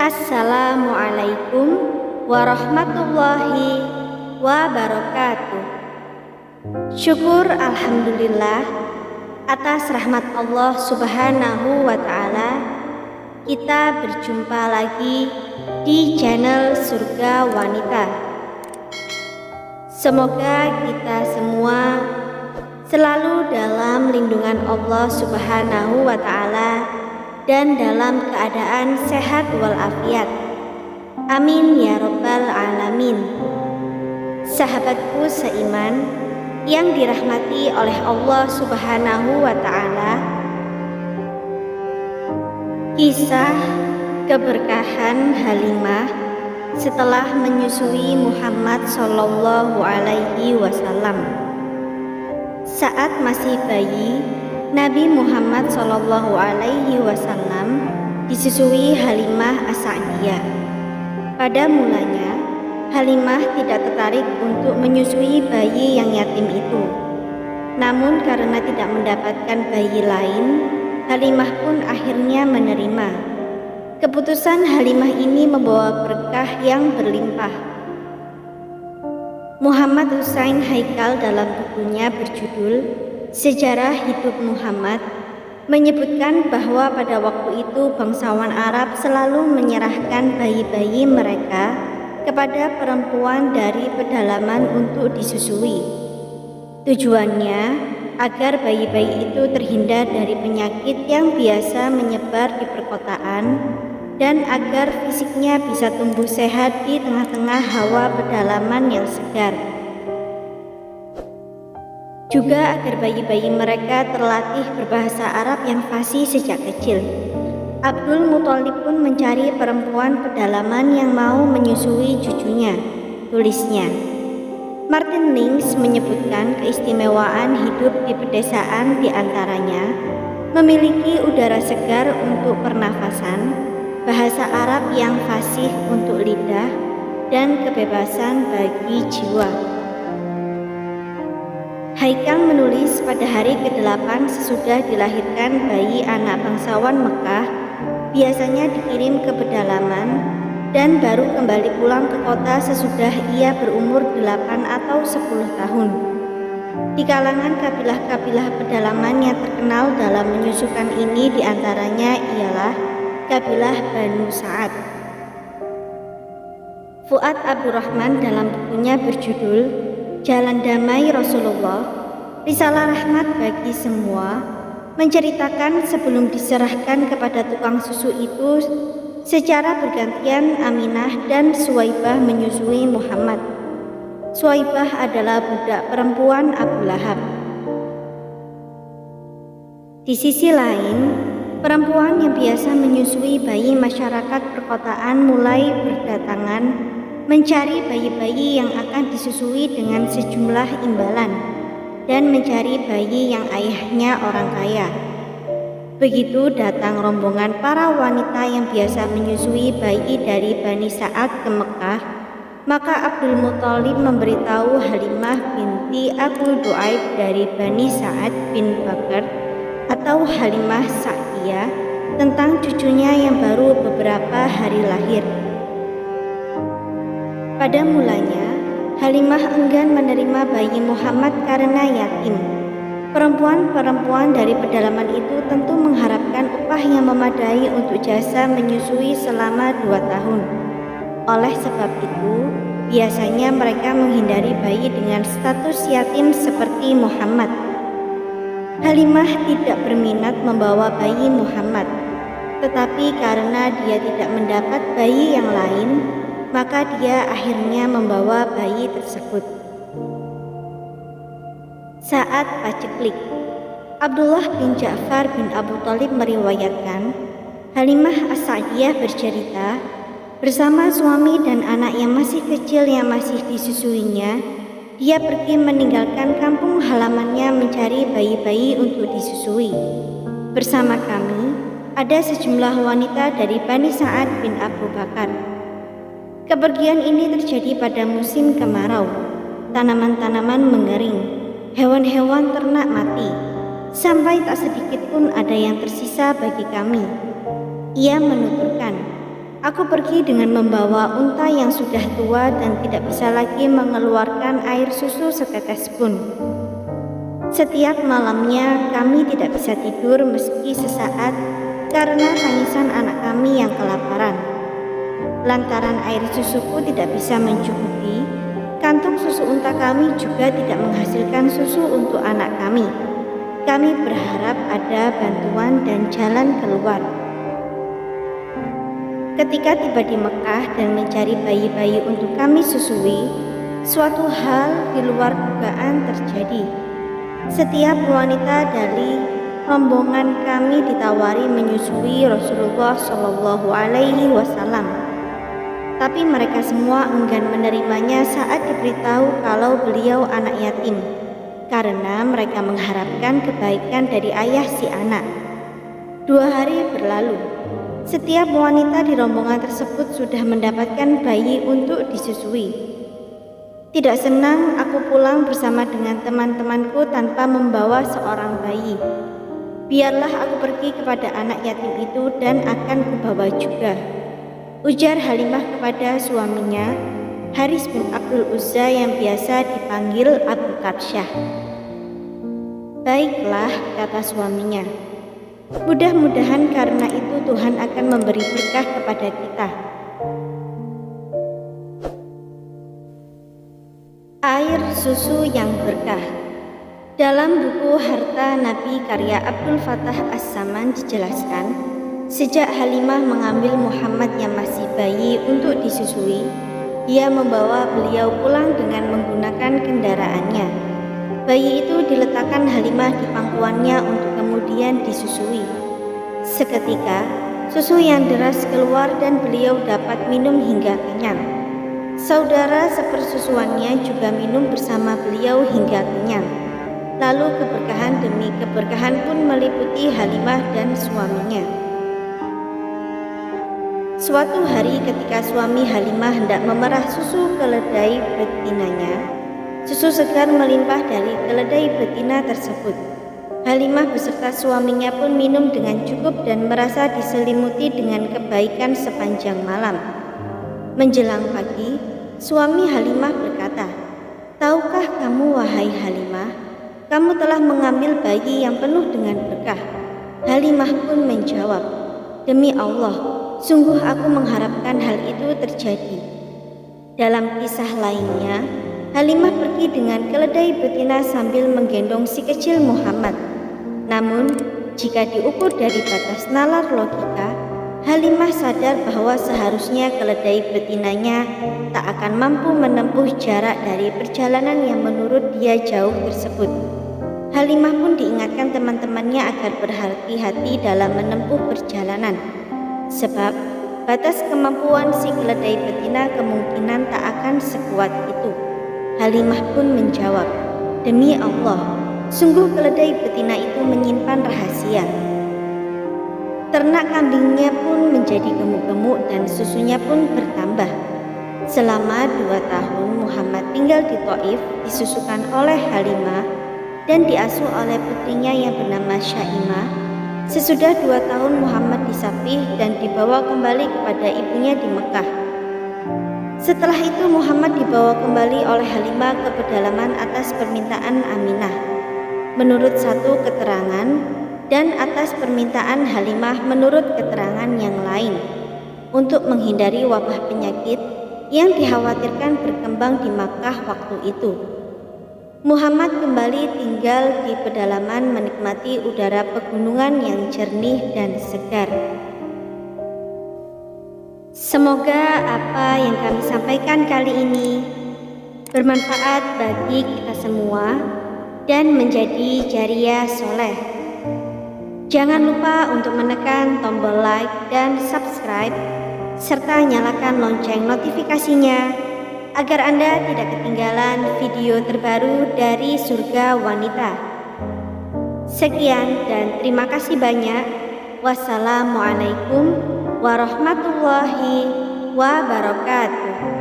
Assalamualaikum warahmatullahi wabarakatuh. Syukur alhamdulillah atas rahmat Allah Subhanahu wa Ta'ala, kita berjumpa lagi di channel Surga Wanita. Semoga kita semua selalu dalam lindungan Allah Subhanahu wa Ta'ala dan dalam keadaan sehat walafiat. Amin ya rabbal alamin. Sahabatku seiman yang dirahmati oleh Allah Subhanahu wa Ta'ala, kisah keberkahan Halimah setelah menyusui Muhammad Sallallahu Alaihi Wasallam. Saat masih bayi, Nabi Muhammad Sallallahu Alaihi Wasallam disusui Halimah As-Sa'diyah. Pada mulanya, Halimah tidak tertarik untuk menyusui bayi yang yatim itu. Namun karena tidak mendapatkan bayi lain, Halimah pun akhirnya menerima. Keputusan Halimah ini membawa berkah yang berlimpah. Muhammad Hussein Haikal dalam bukunya berjudul Sejarah Hidup Muhammad menyebutkan bahwa pada waktu itu bangsawan Arab selalu menyerahkan bayi-bayi mereka kepada perempuan dari pedalaman untuk disusui. Tujuannya agar bayi-bayi itu terhindar dari penyakit yang biasa menyebar di perkotaan dan agar fisiknya bisa tumbuh sehat di tengah-tengah hawa pedalaman yang segar. Juga agar bayi-bayi mereka terlatih berbahasa Arab yang fasih sejak kecil. Abdul Muthalib pun mencari perempuan pedalaman yang mau menyusui cucunya, tulisnya. Martin Lings menyebutkan keistimewaan hidup di pedesaan diantaranya memiliki udara segar untuk pernafasan, bahasa Arab yang fasih untuk lidah, dan kebebasan bagi jiwa. Haikal menulis pada hari ke-8 sesudah dilahirkan bayi anak bangsawan Mekah biasanya dikirim ke pedalaman dan baru kembali pulang ke kota sesudah ia berumur 8 atau 10 tahun. Di kalangan kabilah-kabilah pedalaman yang terkenal dalam menyusukan ini diantaranya ialah kabilah Banu Sa'ad. Fuad Abdurrahman dalam bukunya berjudul Jalan Damai Rasulullah, Risalah Rahmat bagi Semua, menceritakan sebelum diserahkan kepada tukang susu itu, secara bergantian Aminah dan Suwaibah menyusui Muhammad. Suwaibah adalah budak perempuan Abu Lahab. Di sisi lain, perempuan yang biasa menyusui bayi masyarakat perkotaan mulai berdatangan mencari bayi-bayi yang akan disusui dengan sejumlah imbalan dan mencari bayi yang ayahnya orang kaya. Begitu datang rombongan para wanita yang biasa menyusui bayi dari Bani Sa'ad ke Mekah, maka Abdul Muthalib memberitahu Halimah binti Abu Du'aib dari Bani Sa'ad bin Bakar atau Halimah Sa'diyah tentang cucunya yang baru beberapa hari lahir. Pada mulanya, Halimah enggan menerima bayi Muhammad karena yatim. Perempuan-perempuan dari pedalaman itu tentu mengharapkan upah yang memadai untuk jasa menyusui selama 2 tahun. Oleh sebab itu, biasanya mereka menghindari bayi dengan status yatim seperti Muhammad. Halimah tidak berminat membawa bayi Muhammad, tetapi karena dia tidak mendapat bayi yang lain, maka dia akhirnya membawa bayi tersebut. Saat paceklik, Abdullah bin Ja'far bin Abu Thalib meriwayatkan, Halimah As-Sa'diyah bercerita, bersama suami dan anak yang masih kecil yang masih disusuinya, dia pergi meninggalkan kampung halamannya mencari bayi-bayi untuk disusui. Bersama kami, ada sejumlah wanita dari Bani Sa'ad bin Abu Bakar. Kepergian ini terjadi pada musim kemarau. Tanaman-tanaman mengering, hewan-hewan ternak mati, sampai tak sedikit pun ada yang tersisa bagi kami. Ia menuturkan, Aku pergi dengan membawa unta yang sudah tua dan tidak bisa lagi mengeluarkan air susu setetes pun. Setiap malamnya kami tidak bisa tidur meski sesaat karena tangisan anak kami yang kelaparan. Lantaran air susuku tidak bisa mencukupi, kantung susu unta kami juga tidak menghasilkan susu untuk anak kami. Kami berharap ada bantuan dan jalan keluar. Ketika tiba di Mekah dan mencari bayi-bayi untuk kami susui, suatu hal di luar dugaan terjadi. Setiap wanita dari rombongan kami ditawari menyusui Rasulullah Shallallahu Alaihi Wasallam, tapi mereka semua enggan menerimanya saat diberitahu kalau beliau anak yatim, karena mereka mengharapkan kebaikan dari ayah si anak. 2 hari berlalu. Setiap wanita di rombongan tersebut sudah mendapatkan bayi untuk disusui. Tidak senang aku pulang bersama dengan teman-temanku tanpa membawa seorang bayi. Biarlah aku pergi kepada anak yatim itu dan akan kubawa juga, ujar Halimah kepada suaminya, Haris bin Abdul Uzza yang biasa dipanggil Abu Kabsyah. Baiklah, kata suaminya. Mudah-mudahan karena itu Tuhan akan memberi berkah kepada kita. Air susu yang berkah. Dalam buku Harta Nabi karya Abdul Fattah As-Saman dijelaskan, sejak Halimah mengambil Muhammad yang masih bayi untuk disusui, dia membawa beliau pulang dengan menggunakan kendaraannya. Bayi itu diletakkan Halimah di pangkuannya untuk kemudian disusui. Seketika, susu yang deras keluar dan beliau dapat minum hingga kenyang. Saudara sepersusuannya juga minum bersama beliau hingga kenyang. Lalu keberkahan demi keberkahan pun meliputi Halimah dan suaminya. Suatu hari ketika suami Halimah hendak memerah susu keledai betinanya, susu segar melimpah dari keledai betina tersebut. Halimah beserta suaminya pun minum dengan cukup dan merasa diselimuti dengan kebaikan sepanjang malam. Menjelang pagi, suami Halimah berkata, "Tahukah kamu wahai Halimah, kamu telah mengambil bayi yang penuh dengan berkah?" Halimah pun menjawab, "Demi Allah, sungguh aku mengharapkan hal itu terjadi." Dalam kisah lainnya, Halimah pergi dengan keledai betina sambil menggendong si kecil Muhammad. Namun, jika diukur dari batas nalar logika, Halimah sadar bahwa seharusnya keledai betinanya tak akan mampu menempuh jarak dari perjalanan yang menurut dia jauh tersebut. Halimah pun diingatkan teman-temannya agar berhati-hati dalam menempuh perjalanan, sebab batas kemampuan si keledai betina kemungkinan tak akan sekuat itu. Halimah pun menjawab, "Demi Allah, sungguh keledai betina itu menyimpan rahasia." Ternak kambingnya pun menjadi gemuk-gemuk dan susunya pun bertambah. Selama 2 tahun Muhammad tinggal di Thaif, disusukan oleh Halimah dan diasuh oleh putrinya yang bernama Syaimah. Sesudah 2 tahun Muhammad disapih dan dibawa kembali kepada ibunya di Mekah. Setelah itu Muhammad dibawa kembali oleh Halimah ke pedalaman atas permintaan Aminah, menurut satu keterangan, dan atas permintaan Halimah menurut keterangan yang lain, untuk menghindari wabah penyakit yang dikhawatirkan berkembang di Makkah waktu itu. Muhammad kembali tinggal di pedalaman menikmati udara pegunungan yang jernih dan segar. Semoga apa yang kami sampaikan kali ini bermanfaat bagi kita semua dan menjadi jariah soleh. Jangan lupa untuk menekan tombol like dan subscribe, serta nyalakan lonceng notifikasinya agar Anda tidak ketinggalan video terbaru dari Surga Wanita. Sekian dan terima kasih banyak. Wassalamualaikum warahmatullahi wabarakatuh.